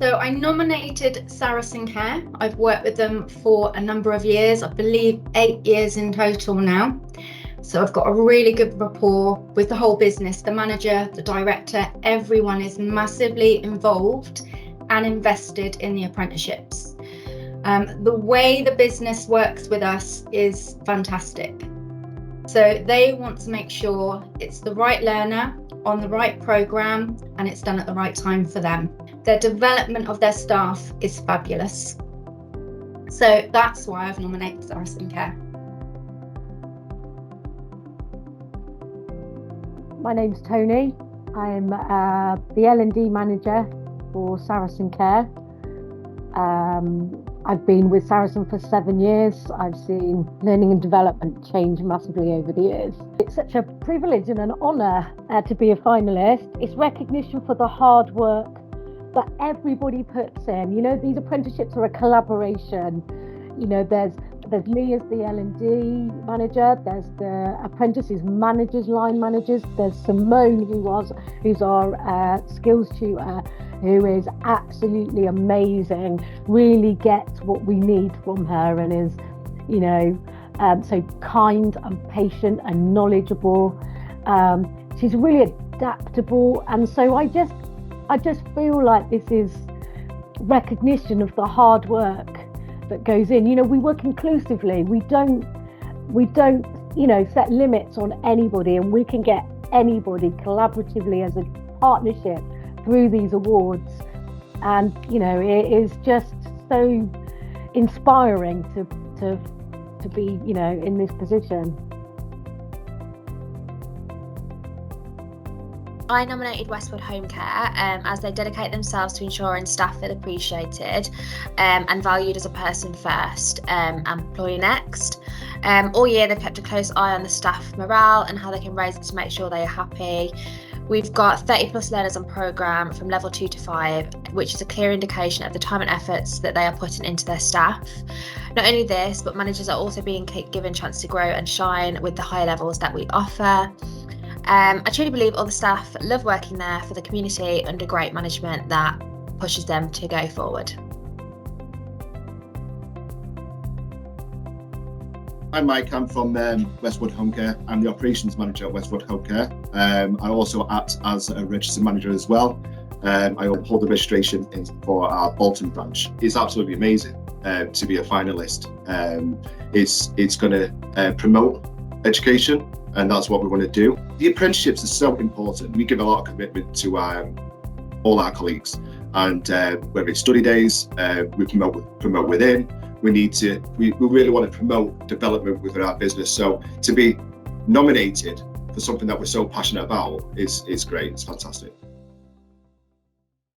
So I nominated Saracen Care. I've worked with them for a number of years, I believe 8 years in total now. So I've got a really good rapport with the whole business, the manager, the director, everyone is massively involved and invested in the apprenticeships. The way the business works with us is fantastic. So they want to make sure it's the right learner on the right programme and it's done at the right time for them. Their development of their staff is fabulous. So that's why I've nominated Saracen Care. My name's Tony. I'm the L&D manager for Saracen Care. I've been with Saracen for 7 years. I've seen learning and development change massively over the years. It's such a privilege and an honour to be a finalist. It's recognition for the hard work that everybody puts in. You know, these apprenticeships are a collaboration. You know, there's me as the L&D manager, there's the apprentices managers, line managers, there's Simone who's our skills tutor, who is absolutely amazing, really gets what we need from her and is, you know, so kind and patient and knowledgeable. She's really adaptable, and so I just feel like this is recognition of the hard work that goes in. You know, we work inclusively. We don't, you know, set limits on anybody, and we can get anybody collaboratively as a partnership through these awards. And, you know, it is just so inspiring to be, you know, in this position. I nominated Westwood Home Care as they dedicate themselves to ensuring staff feel appreciated and valued as a person first, employee next. All year they've kept a close eye on the staff morale and how they can raise it to make sure they are happy. We've got 30 plus learners on programme from level 2 to 5, which is a clear indication of the time and efforts that they are putting into their staff. Not only this, but managers are also being given a chance to grow and shine with the higher levels that we offer. I truly believe all the staff love working there for the community under great management that pushes them to go forward. I'm Mike, I'm from Westwood Home Care. I'm the operations manager at Westwood Home Care. I also act as a registered manager as well. I hold the registration for our Bolton branch. It's absolutely amazing to be a finalist. It's going to promote education, and that's what we want to do. The apprenticeships are so important. We give a lot of commitment to all our colleagues, and whether it's study days, we promote within. We really want to promote development within our business. So to be nominated for something that we're so passionate about is great. It's fantastic.